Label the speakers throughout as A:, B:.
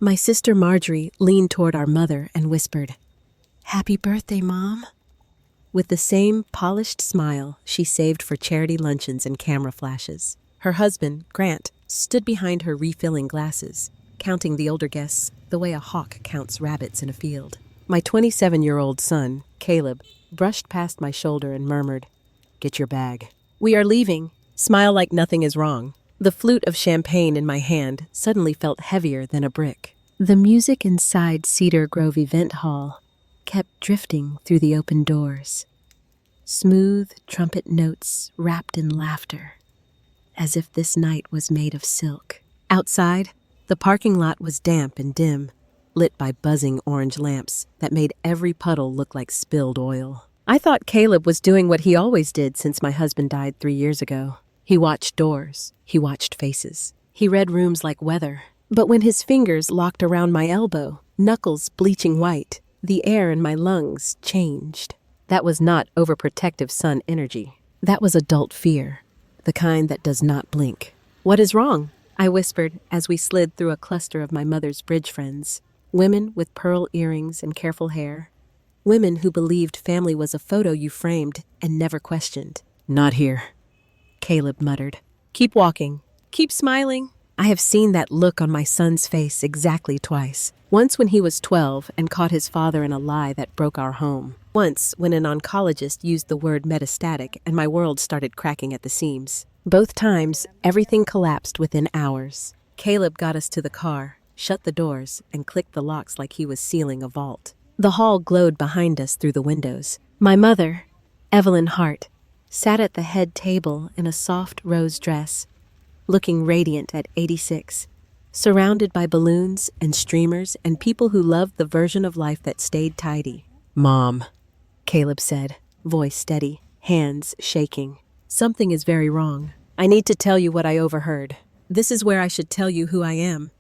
A: My sister Marjorie leaned toward our mother and whispered, "Happy birthday, Mom." With the same polished smile she saved for charity luncheons and camera flashes. Her husband, Grant, stood behind her refilling glasses, counting the older guests the way a hawk counts rabbits in a field. My 27-year-old son, Caleb, brushed past my shoulder and murmured, "Get your bag." "We are leaving." Smile like nothing is wrong. The flute of champagne in my hand suddenly felt heavier than a brick. The music inside Cedar Grove Event Hall kept drifting through the open doors. Smooth trumpet notes wrapped in laughter, as if this night was made of silk. Outside, the parking lot was damp and dim, lit by buzzing orange lamps that made every puddle look like spilled oil. I thought Caleb was doing what he always did since my husband died 3 years ago. He watched doors, he watched faces, he read rooms like weather. But when his fingers locked around my elbow, knuckles bleaching white, the air in my lungs changed. That was not overprotective son energy. That was adult fear, the kind that does not blink. "What is wrong?" I whispered as we slid through a cluster of my mother's bridge friends. Women with pearl earrings and careful hair. Women who believed family was a photo you framed and never questioned. "Not here," Caleb muttered. "Keep walking. Keep smiling." I have seen that look on my son's face exactly twice. Once when he was 12 and caught his father in a lie that broke our home. Once when an oncologist used the word metastatic and my world started cracking at the seams. Both times, everything collapsed within hours. Caleb got us to the car, shut the doors, and clicked the locks like he was sealing a vault. The hall glowed behind us through the windows. My mother, Evelyn Hart, sat at the head table in a soft rose dress, looking radiant at 86, surrounded by balloons and streamers and people who loved the version of life that stayed tidy. "Mom," Caleb said, voice steady, hands shaking. "Something is very wrong. I need to tell you what I overheard. This is where I should tell you who I am,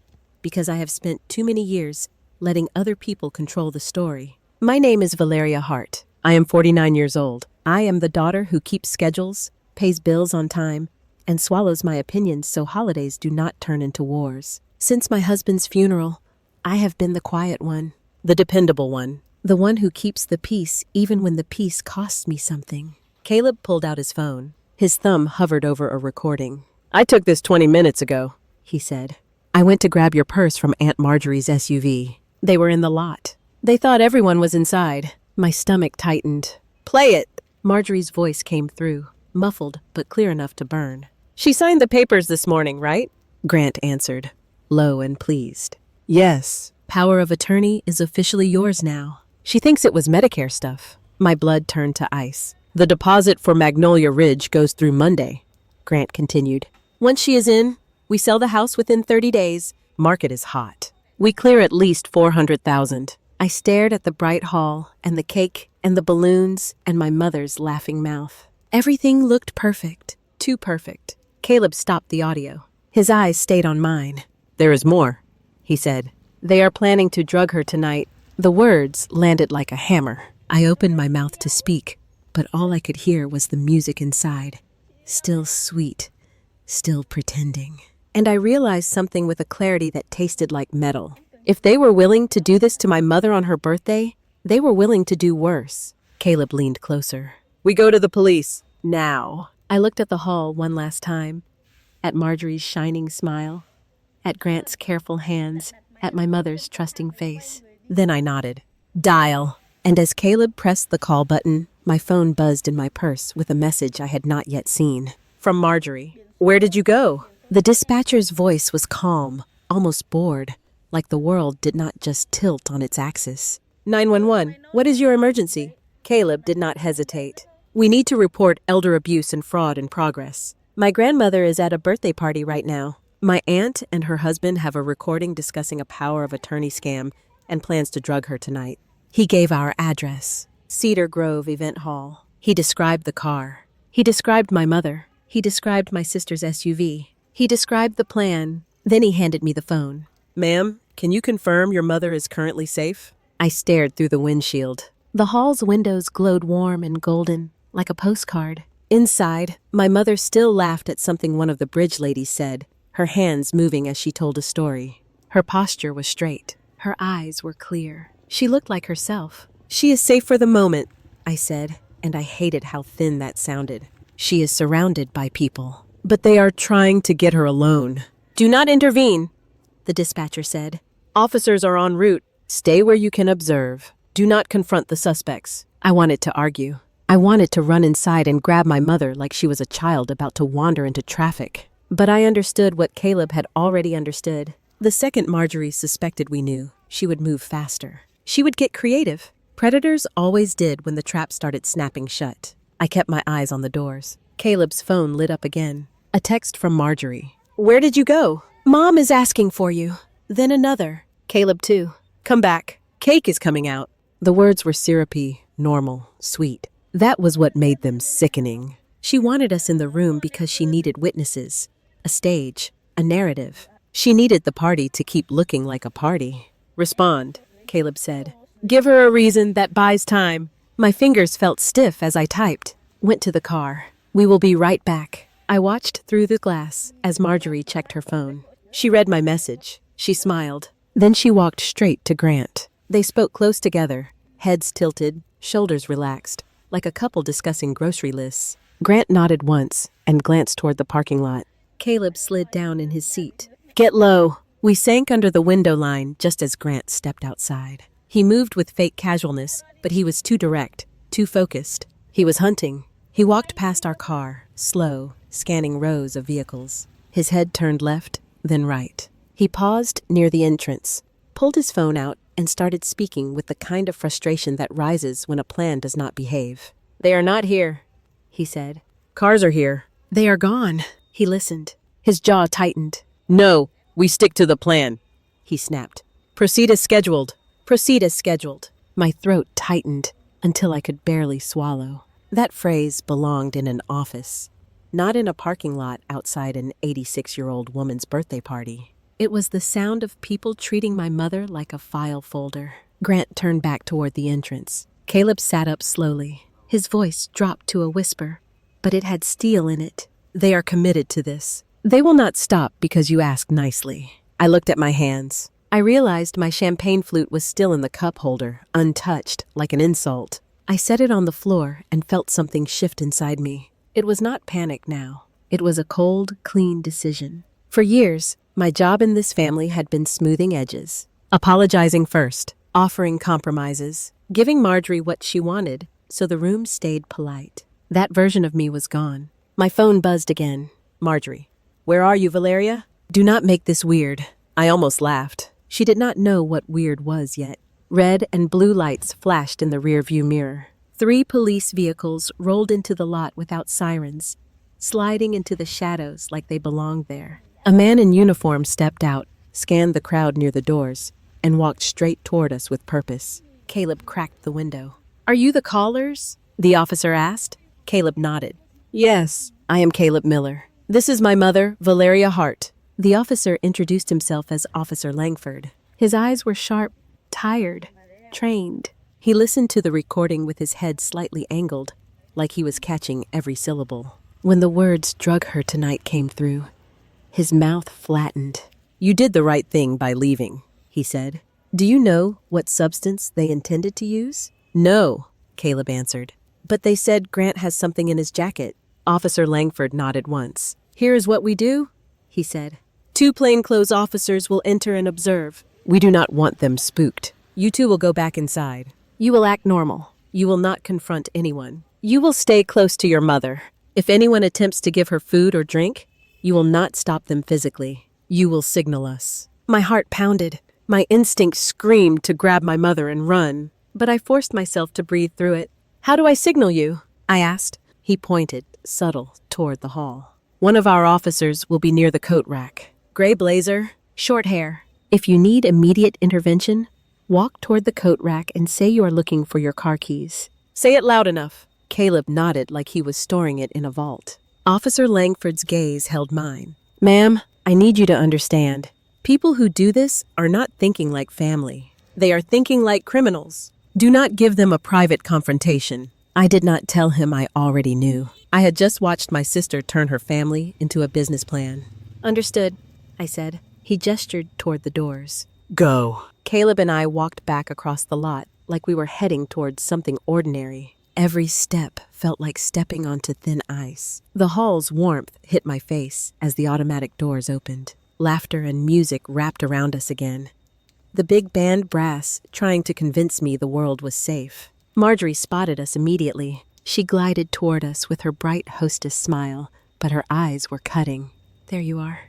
A: because I have spent too many years letting other people control the story. My name is Valeria Hart. I am 49 years old. I am the daughter who keeps schedules, pays bills on time, and swallows my opinions so holidays do not turn into wars. Since my husband's funeral, I have been the quiet one, the dependable one, the one who keeps the peace even when the peace costs me something." Caleb pulled out his phone. His thumb hovered over a recording. "I took this 20 minutes ago," he said. "I went to grab your purse from Aunt Marjorie's SUV. They were in the lot. They thought everyone was inside." My stomach tightened. "Play it!" Marjorie's voice came through, muffled but clear enough to burn. "She signed the papers this morning, right?" Grant answered, low and pleased. "Yes. Power of attorney is officially yours now. She thinks it was Medicare stuff." My blood turned to ice. "The deposit for Magnolia Ridge goes through Monday," Grant continued. "Once she is in, we sell the house within 30 days. Market is hot. We clear at least 400,000. I stared at the bright hall and the cake and the balloons and my mother's laughing mouth. Everything looked perfect, too perfect. Caleb stopped the audio. His eyes stayed on mine. "There is more," he said. "They are planning to drug her tonight." The words landed like a hammer. I opened my mouth to speak, but all I could hear was the music inside. Still sweet, still pretending. And I realized something with a clarity that tasted like metal. If they were willing to do this to my mother on her birthday, they were willing to do worse. Caleb leaned closer. "We go to the police. Now." I looked at the hall one last time, at Marjorie's shining smile, at Grant's careful hands, at my mother's trusting face. Then I nodded. "Dial." And as Caleb pressed the call button, my phone buzzed in my purse with a message I had not yet seen. From Marjorie. "Where did you go?" The dispatcher's voice was calm, almost bored, like the world did not just tilt on its axis. 911, what is your emergency? Caleb did not hesitate. "We need to report elder abuse and fraud in progress. My grandmother is at a birthday party right now. My aunt and her husband have a recording discussing a power of attorney scam and plans to drug her tonight." He gave our address, Cedar Grove Event Hall. He described the car. He described my mother. He described my sister's SUV. He described the plan. Then he handed me the phone. "Ma'am, can you confirm your mother is currently safe?" I stared through the windshield. The hall's windows glowed warm and golden, like a postcard. Inside, my mother still laughed at something one of the bridge ladies said, her hands moving as she told a story. Her posture was straight. Her eyes were clear. She looked like herself. "She is safe for the moment," I said, and I hated how thin that sounded. "She is surrounded by people, but they are trying to get her alone." "Do not intervene," the dispatcher said. "Officers are en route. Stay where you can observe. Do not confront the suspects." I wanted to argue. I wanted to run inside and grab my mother like she was a child about to wander into traffic. But I understood what Caleb had already understood. The second Marjorie suspected we knew, she would move faster. She would get creative. Predators always did when the trap started snapping shut. I kept my eyes on the doors. Caleb's phone lit up again. A text from Marjorie. "Where did you go?" "Mom is asking for you." Then another. "Caleb too. Come back. Cake is coming out." The words were syrupy, normal, sweet. That was what made them sickening. She wanted us in the room because she needed witnesses, a stage, a narrative. She needed the party to keep looking like a party. "Respond," Caleb said. "Give her a reason that buys time." My fingers felt stiff as I typed. Went to the car. "We will be right back." I watched through the glass as Marjorie checked her phone. She read my message. She smiled. Then she walked straight to Grant. They spoke close together, heads tilted, shoulders relaxed, like a couple discussing grocery lists. Grant nodded once and glanced toward the parking lot. Caleb slid down in his seat. "Get low." We sank under the window line just as Grant stepped outside. He moved with fake casualness, but he was too direct, too focused. He was hunting. He walked past our car, slow, scanning rows of vehicles. His head turned left, then right. He paused near the entrance, pulled his phone out, and started speaking with the kind of frustration that rises when a plan does not behave. "They are not here," he said. "Cars are here." "They are gone." He listened. His jaw tightened. "No, we stick to the plan," he snapped. "Proceed as scheduled." "Proceed as scheduled." My throat tightened until I could barely swallow. That phrase belonged in an office, not in a parking lot outside an 86-year-old woman's birthday party. It was the sound of people treating my mother like a file folder. Grant turned back toward the entrance. Caleb sat up slowly. His voice dropped to a whisper, but it had steel in it. "They are committed to this. They will not stop because you ask nicely." I looked at my hands. I realized my champagne flute was still in the cup holder, untouched, like an insult. I set it on the floor and felt something shift inside me. It was not panic now. It was a cold, clean decision. For years, my job in this family had been smoothing edges, apologizing first, offering compromises, giving Marjorie what she wanted so the room stayed polite. That version of me was gone. My phone buzzed again. "Marjorie. Where are you, Valeria?" "Do not make this weird." I almost laughed. She did not know what weird was yet. Red and blue lights flashed in the rearview mirror. 3 police vehicles rolled into the lot without sirens, sliding into the shadows like they belonged there. A man in uniform stepped out, scanned the crowd near the doors, and walked straight toward us with purpose. Caleb cracked the window. "Are you the callers?" the officer asked. Caleb nodded. "Yes, I am Caleb Miller. This is my mother, Valeria Hart." The officer introduced himself as Officer Langford. His eyes were sharp, tired, trained. He listened to the recording with his head slightly angled, like he was catching every syllable. When the words "drug her tonight" came through, his mouth flattened. "You did the right thing by leaving," he said. "Do you know what substance they intended to use?" "No," Caleb answered. "But they said Grant has something in his jacket." Officer Langford nodded once. "Here is what we do," he said. 2 plainclothes officers will enter and observe. We do not want them spooked. You 2 will go back inside. You will act normal. You will not confront anyone. You will stay close to your mother. If anyone attempts to give her food or drink, you will not stop them physically. You will signal us." My heart pounded. My instinct screamed to grab my mother and run, but I forced myself to breathe through it. "How do I signal you?" I asked. He pointed, subtle, toward the hall. "One of our officers will be near the coat rack. Gray blazer, short hair. If you need immediate intervention, walk toward the coat rack and say you are looking for your car keys. Say it loud enough." Caleb nodded like he was storing it in a vault. Officer Langford's gaze held mine. "Ma'am, I need you to understand. People who do this are not thinking like family. They are thinking like criminals. Do not give them a private confrontation." I did not tell him I already knew. I had just watched my sister turn her family into a business plan. "Understood," I said. He gestured toward the doors.
B: Go.
A: Caleb and I walked back across the lot like we were heading towards something ordinary. Every step felt like stepping onto thin ice. The hall's warmth hit my face as the automatic doors opened. Laughter and music wrapped around us again. The big band brass trying to convince me the world was safe. Marjorie spotted us immediately. She glided toward us with her bright hostess smile, but her eyes were cutting. "There you are,"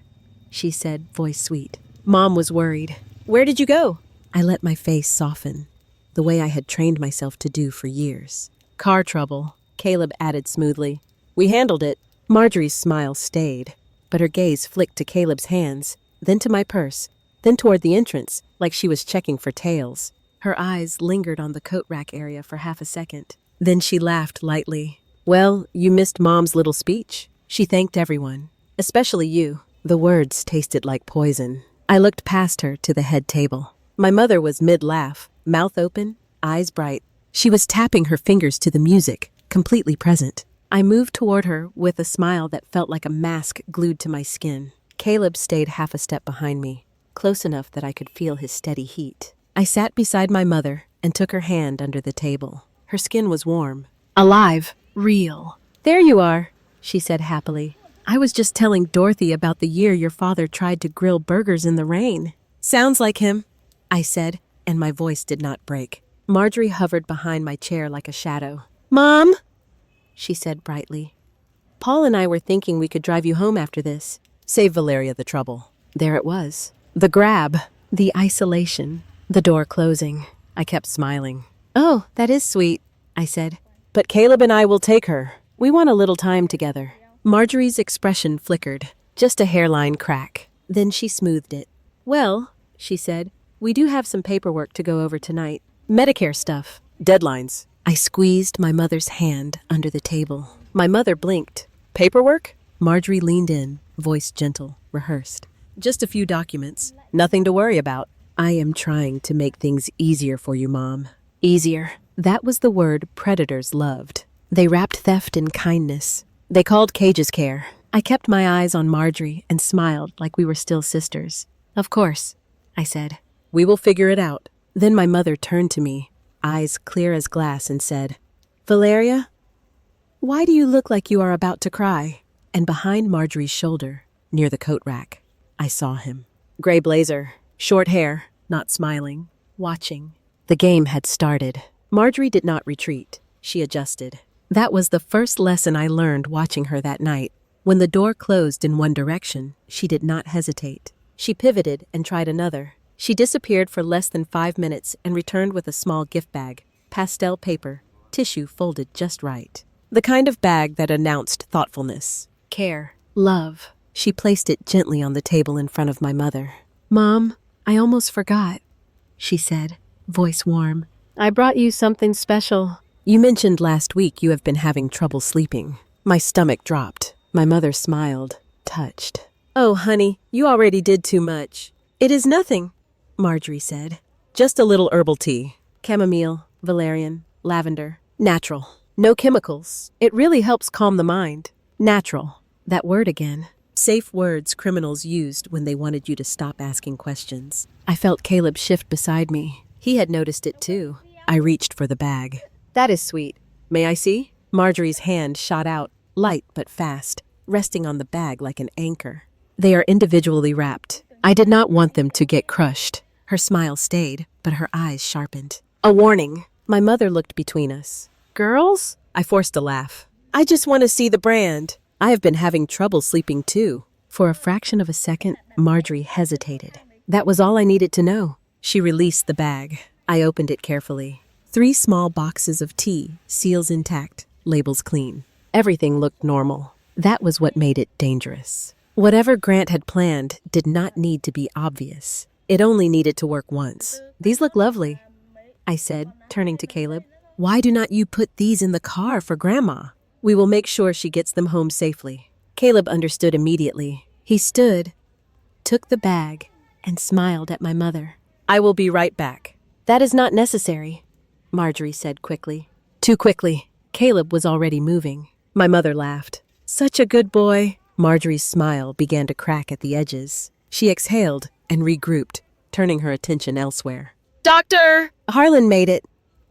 A: she said, voice sweet. Mom was worried. "Where did you go?" I let my face soften, the way I had trained myself to do for years. "Car trouble," Caleb added smoothly. "We handled it." Marjorie's smile stayed, but her gaze flicked to Caleb's hands, then to my purse, then toward the entrance, like she was checking for tails. Her eyes lingered on the coat rack area for half a second. Then she laughed lightly. "Well, you missed Mom's little speech." She thanked everyone, especially you. The words tasted like poison. I looked past her to the head table. My mother was mid-laugh, mouth open, eyes bright. She was tapping her fingers to the music, completely present. I moved toward her with a smile that felt like a mask glued to my skin. Caleb stayed half a step behind me, close enough that I could feel his steady heat. I sat beside my mother and took her hand under the table. Her skin was warm. Alive. Real. "There you are," she said happily. "I was just telling Dorothy about the year your father tried to grill burgers in the rain." "Sounds like him," I said, and my voice did not break. Marjorie hovered behind my chair like a shadow. "Mom," she said brightly. "Paul and I were thinking we could drive you home after this. Save Valeria the trouble." There it was. The grab. The isolation. The door closing. I kept smiling. "Oh, that is sweet," I said. "But Caleb and I will take her. We want a little time together." Marjorie's expression flickered. Just a hairline crack. Then she smoothed it. "Well," she said, "we do have some paperwork to go over tonight. Medicare stuff. Deadlines." I squeezed my mother's hand under the table. My mother blinked. "Paperwork?" Marjorie leaned in, voice gentle, rehearsed. "Just a few documents. Nothing to worry about." "I am trying to make things easier for you, Mom." Easier. That was the word predators loved. They wrapped theft in kindness. They called Cage's care. I kept my eyes on Marjorie and smiled like we were still sisters. "Of course," I said. "We will figure it out." Then my mother turned to me, eyes clear as glass, and said, "Valeria, why do you look like you are about to cry?" And behind Marjorie's shoulder, near the coat rack, I saw him. Gray blazer, short hair, not smiling, watching. The game had started. Marjorie did not retreat. She adjusted. That was the first lesson I learned watching her that night. When the door closed in one direction, she did not hesitate. She pivoted and tried another. She disappeared for less than 5 minutes and returned with a small gift bag, pastel paper, tissue folded just right. The kind of bag that announced thoughtfulness, care, love. She placed it gently on the table in front of my mother. "Mom, I almost forgot," she said, voice warm. "I brought you something special. You mentioned last week you have been having trouble sleeping." My stomach dropped. My mother smiled, touched. "Oh, honey, you already did too much." "It is nothing," Marjorie said. "Just a little herbal tea. Chamomile, valerian, lavender. Natural. No chemicals. It really helps calm the mind." Natural. That word again. Safe words criminals used when they wanted you to stop asking questions. I felt Caleb shift beside me. He had noticed it too. I reached for the bag. "That is sweet. May I see?" Marjorie's hand shot out, light but fast, resting on the bag like an anchor. "They are individually wrapped. I did not want them to get crushed." Her smile stayed, but her eyes sharpened. "A warning." My mother looked between us. "Girls?" I forced a laugh. "I just want to see the brand. I have been having trouble sleeping too." For a fraction of a second, Marjorie hesitated. That was all I needed to know. She released the bag. I opened it carefully. 3 small boxes of tea, seals intact, labels clean. Everything looked normal. That was what made it dangerous. Whatever Grant had planned did not need to be obvious. It only needed to work once. "These look lovely," I said, turning to Caleb. "Why do not you put these in the car for Grandma? We will make sure she gets them home safely." Caleb understood immediately. He stood, took the bag, and smiled at my mother. "I will be right back." "That is not necessary," Marjorie said quickly. Too quickly. Caleb was already moving. My mother laughed. "Such a good boy." Marjorie's smile began to crack at the edges. She exhaled and regrouped, turning her attention elsewhere.
B: Doctor!
A: Harlan made it,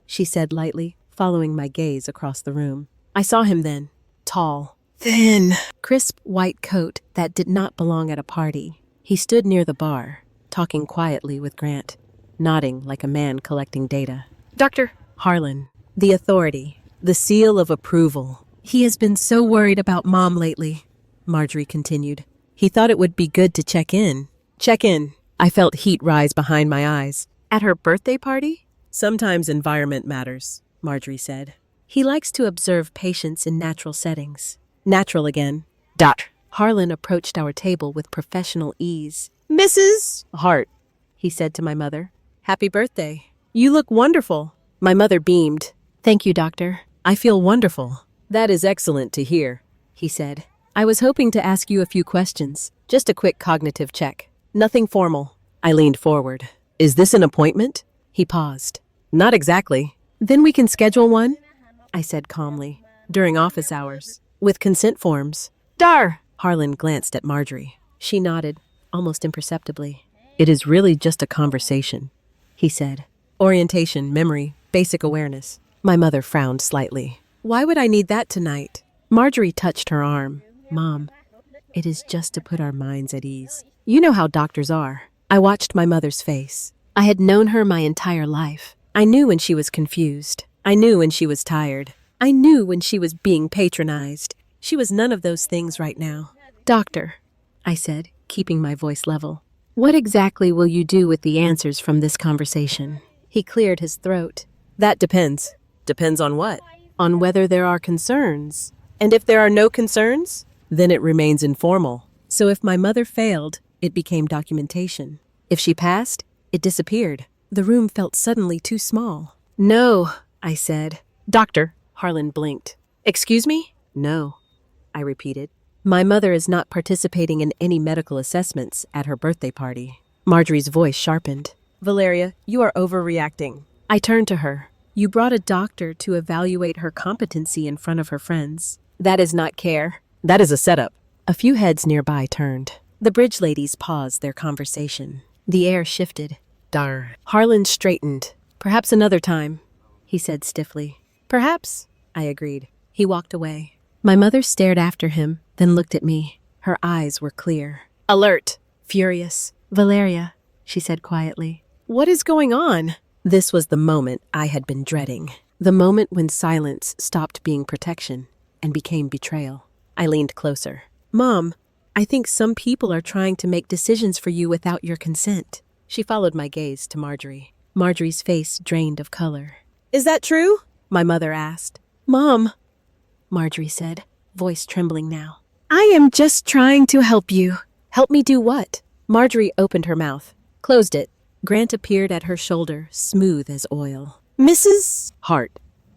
A: she said lightly, following my gaze across the room. I saw him then, tall, thin, crisp white coat that did not belong at a party. He stood near the bar, talking quietly with Grant, nodding like a man collecting data.
B: Doctor!
A: Harlan, the authority, the seal of approval. He has been so worried about Mom lately, Marjorie continued. He thought it would be good to check in. Check in. I felt heat rise behind my eyes.
B: At her birthday party?
A: Sometimes environment matters, Marjorie said. He likes to observe patients in natural settings. Natural again.
B: Doc.
A: Harlan approached our table with professional ease.
B: Mrs.
A: Hart, he said to my mother. Happy birthday. You look wonderful. My mother beamed. Thank you, doctor. I feel wonderful. That is excellent to hear, he said. I was hoping to ask you a few questions. Just a quick cognitive check. Nothing formal. I leaned forward. Is this an appointment? He paused. Not exactly. Then we can schedule one, I said calmly. During office hours. With consent forms.
B: Dar!
A: Harlan glanced at Marjorie. She nodded, almost imperceptibly. It is really just a conversation, he said. Orientation, memory, basic awareness. My mother frowned slightly. Why would I need that tonight? Marjorie touched her arm. Mom, it is just to put our minds at ease. You know how doctors are. I watched my mother's face. I had known her my entire life. I knew when she was confused. I knew when she was tired. I knew when she was being patronized. She was none of those things right now. Doctor, I said, keeping my voice level. What exactly will you do with the answers from this conversation? He cleared his throat. That depends. Depends on what? On whether there are concerns. And if there are no concerns, then it remains informal. So if my mother failed, it became documentation. If she passed, it disappeared. The room felt suddenly too small. No, I said. Doctor, Harlan blinked. Excuse me? No, I repeated. My mother is not participating in any medical assessments at her birthday party. Marjorie's voice sharpened. Valeria, you are overreacting. I turned to her. You brought a doctor to evaluate her competency in front of her friends. That is not care. That is a setup. A few heads nearby turned. The bridge ladies paused their conversation. The air shifted. Dar. Harlan straightened. Perhaps another time, he said stiffly. Perhaps, I agreed. He walked away. My mother stared after him, then looked at me. Her eyes were clear. Alert. Furious. Valeria, she said quietly. What is going on? This was the moment I had been dreading. The moment when silence stopped being protection and became betrayal. I leaned closer. Mom, I think some people are trying to make decisions for you without your consent. She followed my gaze to Marjorie. Marjorie's face drained of color. Is that true? My mother asked. Mom, Marjorie said, voice trembling now. I am just trying to help you. Help me do what? Marjorie opened her mouth, closed it. Grant appeared at her shoulder, smooth as oil. Mrs. Hart,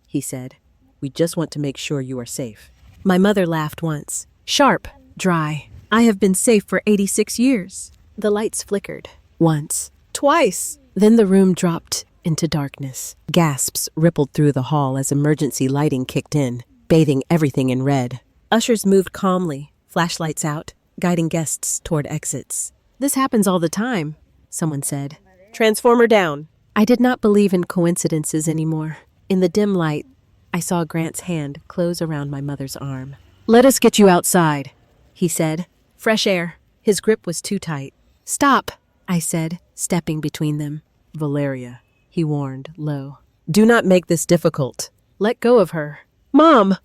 A: he said. We just want to make sure you are safe. My mother laughed once. Sharp, dry. I have been safe for 86 years. The lights flickered. Once. Twice. Then the room dropped into darkness. Gasps rippled through the hall as emergency lighting kicked in, bathing everything in red. Ushers moved calmly, flashlights out, guiding guests toward exits. This happens all the time, someone said. Transformer down. I did not believe in coincidences anymore. In the dim light, I saw Grant's hand close around my mother's arm. Let us get you outside, he said. Fresh air. His grip was too tight. Stop, I said, stepping between them. Valeria, he warned, low. Do not make this difficult. Let go of her. Mom,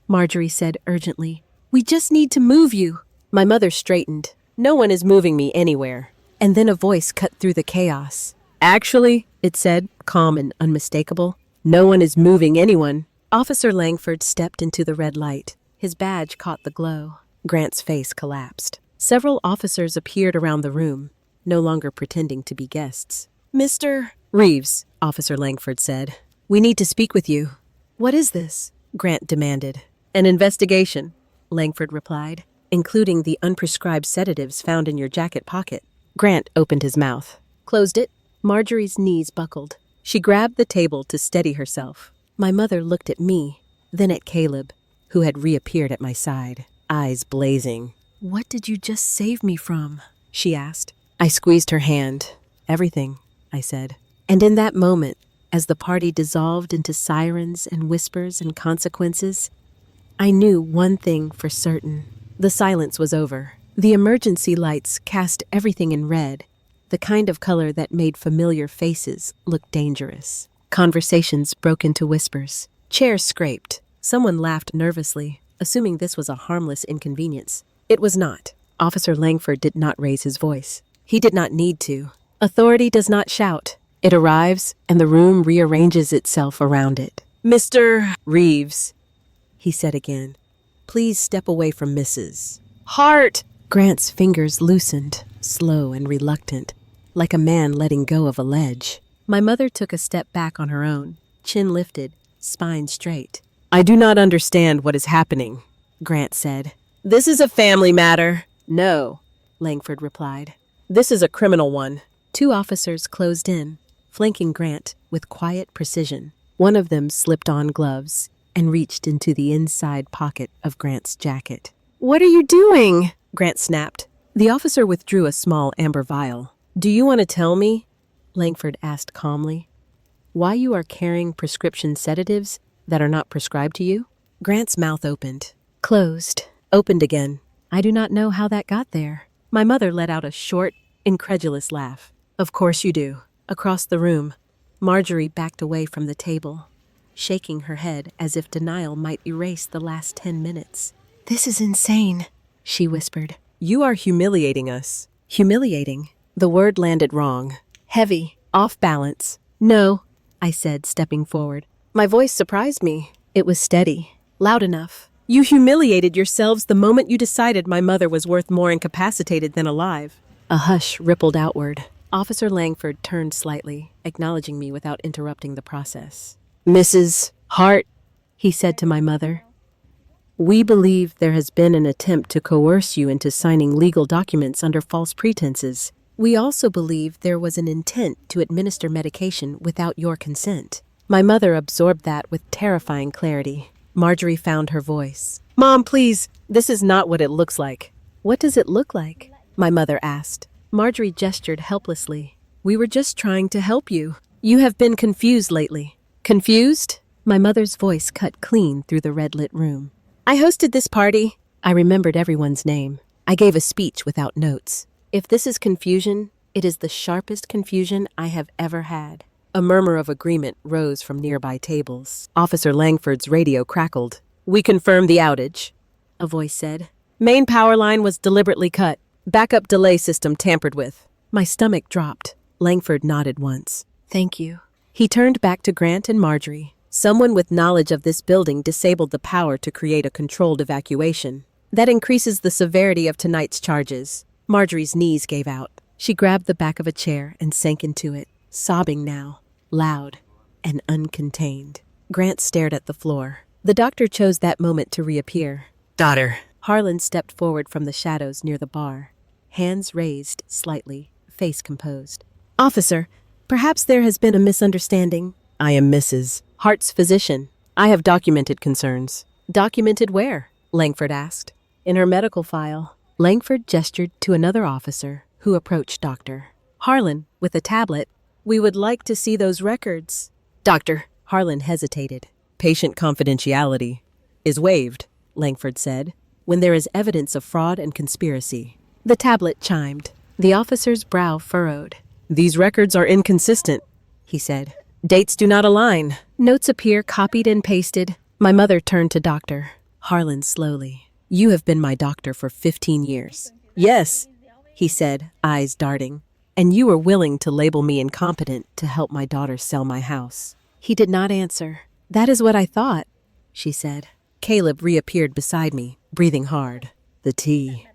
A: Marjorie said urgently. We just need to move you. My mother straightened. No one is moving me anywhere. And then a voice cut through the chaos. Actually, it said, calm and unmistakable, no one is moving anyone. Officer Langford stepped into the red light. His badge caught the glow. Grant's face collapsed. Several officers appeared around the room, no longer pretending to be guests. Mr. Reeves, Officer Langford said, we need to speak with you. What is this? Grant demanded. An investigation, Langford replied, including the unprescribed sedatives found in your jacket pocket. Grant opened his mouth, closed it. Marjorie's knees buckled. She grabbed the table to steady herself. My mother looked at me, then at Caleb, who had reappeared at my side, eyes blazing. What did you just save me from? She asked. I squeezed her hand. Everything, I said. And in that moment, as the party dissolved into sirens and whispers and consequences, I knew one thing for certain. The silence was over. The emergency lights cast everything in red, the kind of color that made familiar faces look dangerous. Conversations broke into whispers. Chairs scraped. Someone laughed nervously, assuming this was a harmless inconvenience. It was not. Officer Langford did not raise his voice. He did not need to. Authority does not shout. It arrives, and the room rearranges itself around it. "Mr. Reeves," he said again, "please step away from Mrs. Hart." Grant's fingers loosened, slow and reluctant, like a man letting go of a ledge. My mother took a step back on her own, chin lifted, spine straight. "I do not understand what is happening," Grant said. "This is a family matter." "No," Langford replied. "This is a criminal one." Two officers closed in, flanking Grant with quiet precision. One of them slipped on gloves and reached into the inside pocket of Grant's jacket. "What are you doing?" Grant snapped. The officer withdrew a small amber vial. "Do you want to tell me," Langford asked calmly, "why you are carrying prescription sedatives that are not prescribed to you?" Grant's mouth opened, closed, opened again. "I do not know how that got there." My mother let out a short, incredulous laugh. "Of course you do." Across the room, Marjorie backed away from the table, shaking her head as if denial might erase the last 10 minutes. "This is insane," she whispered. "You are humiliating us." Humiliating? The word landed wrong. Heavy, off balance. "No," I said, stepping forward. My voice surprised me. It was steady, loud enough. "You humiliated yourselves the moment you decided my mother was worth more incapacitated than alive." A hush rippled outward. Officer Langford turned slightly, acknowledging me without interrupting the process. "Mrs. Hart," he said to my mother, "we believe there has been an attempt to coerce you into signing legal documents under false pretenses. We also believe there was an intent to administer medication without your consent." My mother absorbed that with terrifying clarity. Marjorie found her voice. "Mom, please, this is not what it looks like." "What does it look like?" my mother asked. Marjorie gestured helplessly. "We were just trying to help you. You have been confused lately." "Confused?" My mother's voice cut clean through the red-lit room. "I hosted this party." I remembered everyone's name. I gave a speech without notes. If this is confusion, it is the sharpest confusion I have ever had. A murmur of agreement rose from nearby tables. Officer Langford's radio crackled. "We confirm the outage," a voice said. "Main power line was deliberately cut. Backup delay system tampered with." My stomach dropped. Langford nodded once. "Thank you." He turned back to Grant and Marjorie. "Someone with knowledge of this building disabled the power to create a controlled evacuation. That increases the severity of tonight's charges." Marjorie's knees gave out. She grabbed the back of a chair and sank into it, sobbing now, loud and uncontained. Grant stared at the floor. The doctor chose that moment to reappear. "Daughter." Harlan stepped forward from the shadows near the bar, hands raised slightly, face composed. "Officer, perhaps there has been a misunderstanding." "I am Mrs. Hart's physician. I have documented concerns." "Documented where?" Langford asked. "In her medical file." Langford gestured to another officer, who approached Doctor Harlan with a tablet. "We would like to see those records." "Doctor." Harlan hesitated. "Patient confidentiality is waived," Langford said, "when there is evidence of fraud and conspiracy." The tablet chimed. The officer's brow furrowed. "These records are inconsistent," he said. "Dates do not align. Notes appear copied and pasted." My mother turned to Dr. Harlan slowly. "You have been my doctor for 15 years. "Yes," he said, eyes darting. "And you were willing to label me incompetent to help my daughter sell my house." He did not answer. "That is what I thought," she said. Caleb reappeared beside me, breathing hard. "The tea,"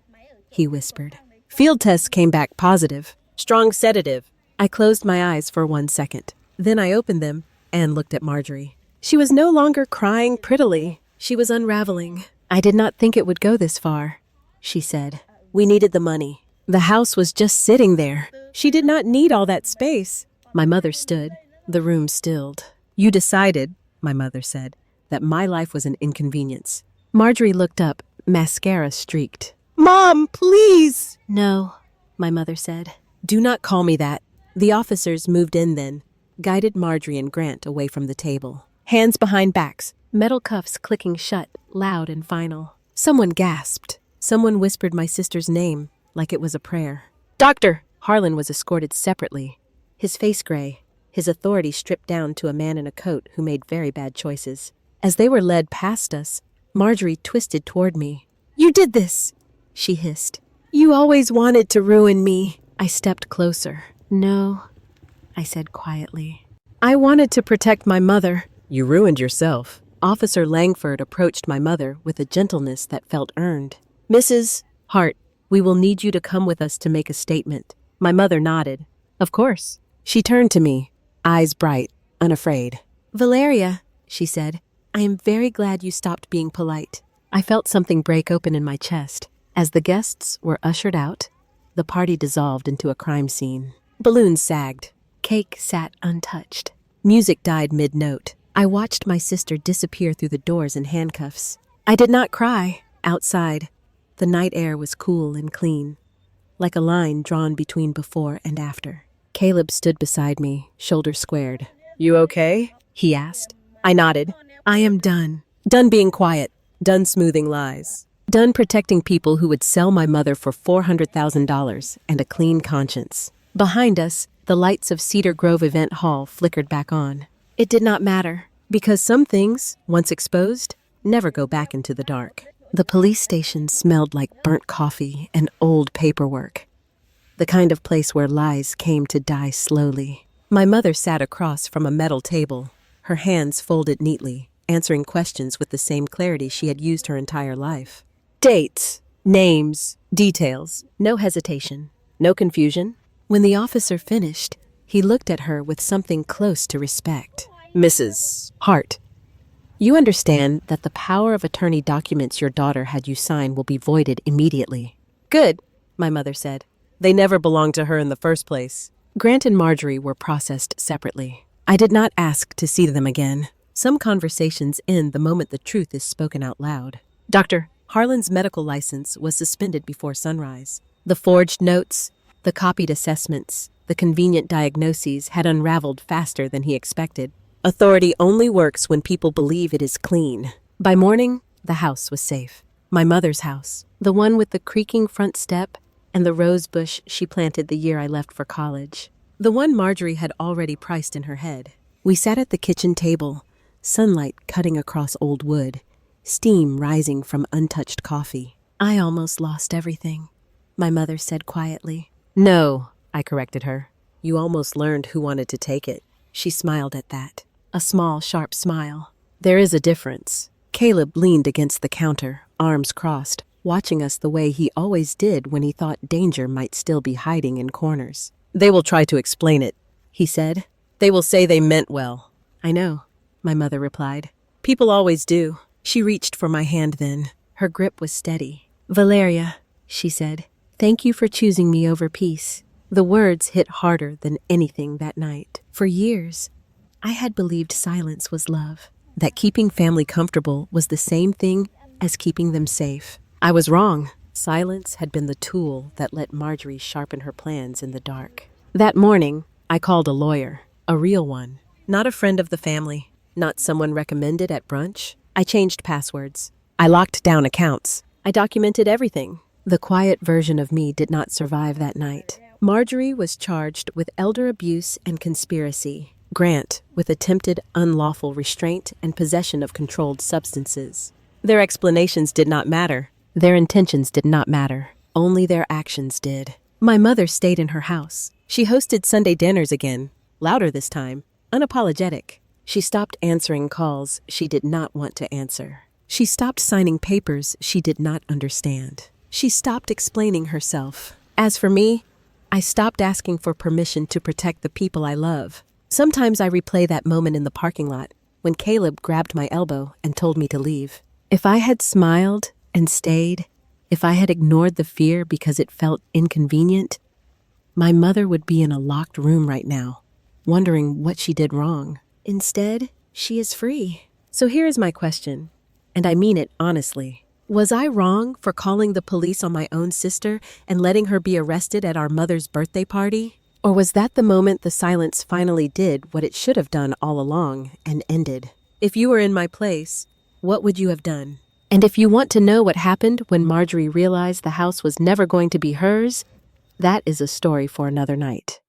A: he whispered. "Field tests came back positive. Strong sedative." I closed my eyes for 1 second. Then I opened them and looked at Marjorie. She was no longer crying prettily. She was unraveling. "I did not think it would go this far," she said. "We needed the money. The house was just sitting there. She did not need all that space." My mother stood. The room stilled. "You decided," my mother said, "that my life was an inconvenience." Marjorie looked up, mascara streaked. "Mom, please!" "No," my mother said. Do not call me that. The officers moved in then, guided Marjorie and Grant away from the table. Hands behind backs, metal cuffs clicking shut, loud and final. Someone gasped. Someone whispered my sister's name, like it was a prayer. Doctor! Harlan was escorted separately, his face gray, his authority stripped down to a man in a coat who made very bad choices. As they were led past us, Marjorie twisted toward me. You did this, she hissed. You always wanted to ruin me. I stepped closer. No, I said quietly. I wanted to protect my mother. You ruined yourself. Officer Langford approached my mother with a gentleness that felt earned. Mrs. Hart, we will need you to come with us to make a statement. My mother nodded. Of course. She turned to me, eyes bright, unafraid. Valeria, she said, I am very glad you stopped being polite. I felt something break open in my chest. As the guests were ushered out, the party dissolved into a crime scene. Balloons sagged. Cake sat untouched. Music died mid-note. I watched my sister disappear through the doors in handcuffs. I did not cry. Outside, the night air was cool and clean, like a line drawn between before and after. Caleb stood beside me, shoulders squared. You okay? He asked. I nodded. I am done. Done being quiet. Done smoothing lies. Done protecting people who would sell my mother for $400,000 and a clean conscience. Behind us, the lights of Cedar Grove Event Hall flickered back on. It did not matter, because some things, once exposed, never go back into the dark. The police station smelled like burnt coffee and old paperwork. The kind of place where lies came to die slowly. My mother sat across from a metal table, her hands folded neatly, answering questions with the same clarity she had used her entire life. Dates, names, details, no hesitation, no confusion. When the officer finished, he looked at her with something close to respect. Mrs. Hart, you understand that the power of attorney documents your daughter had you sign will be voided immediately. Good, my mother said. They never belonged to her in the first place. Grant and Marjorie were processed separately. I did not ask to see them again. Some conversations end the moment the truth is spoken out loud. Dr. Harlan's medical license was suspended before sunrise. The forged notes, the copied assessments, the convenient diagnoses had unraveled faster than he expected. Authority only works when people believe it is clean. By morning, the house was safe. My mother's house, the one with the creaking front step and the rose bush she planted the year I left for college. The one Marjorie had already priced in her head. We sat at the kitchen table, sunlight cutting across old wood, steam rising from untouched coffee. I almost lost everything, my mother said quietly. No, I corrected her. You almost learned who wanted to take it. She smiled at that. A small, sharp smile. There is a difference. Caleb leaned against the counter, arms crossed, watching us the way he always did when he thought danger might still be hiding in corners. They will try to explain it, he said. They will say they meant well. I know, my mother replied. People always do. She reached for my hand then. Her grip was steady. Valeria, she said, thank you for choosing me over peace. The words hit harder than anything that night. For years, I had believed silence was love, that keeping family comfortable was the same thing as keeping them safe. I was wrong. Silence had been the tool that let Marjorie sharpen her plans in the dark. That morning, I called a lawyer, a real one, not a friend of the family, not someone recommended at brunch. I changed passwords. I locked down accounts. I documented everything. The quiet version of me did not survive that night. Marjorie was charged with elder abuse and conspiracy. Grant with attempted unlawful restraint and possession of controlled substances. Their explanations did not matter. Their intentions did not matter. Only their actions did. My mother stayed in her house. She hosted Sunday dinners again, louder this time, unapologetic. She stopped answering calls she did not want to answer. She stopped signing papers she did not understand. She stopped explaining herself. As for me, I stopped asking for permission to protect the people I love. Sometimes I replay that moment in the parking lot when Caleb grabbed my elbow and told me to leave. If I had smiled and stayed, if I had ignored the fear because it felt inconvenient, my mother would be in a locked room right now, wondering what she did wrong. Instead, she is free. So here is my question, and I mean it honestly. Was I wrong for calling the police on my own sister and letting her be arrested at our mother's birthday party? Or was that the moment the silence finally did what it should have done all along and ended? If you were in my place, what would you have done? And if you want to know what happened when Marjorie realized the house was never going to be hers, that is a story for another night.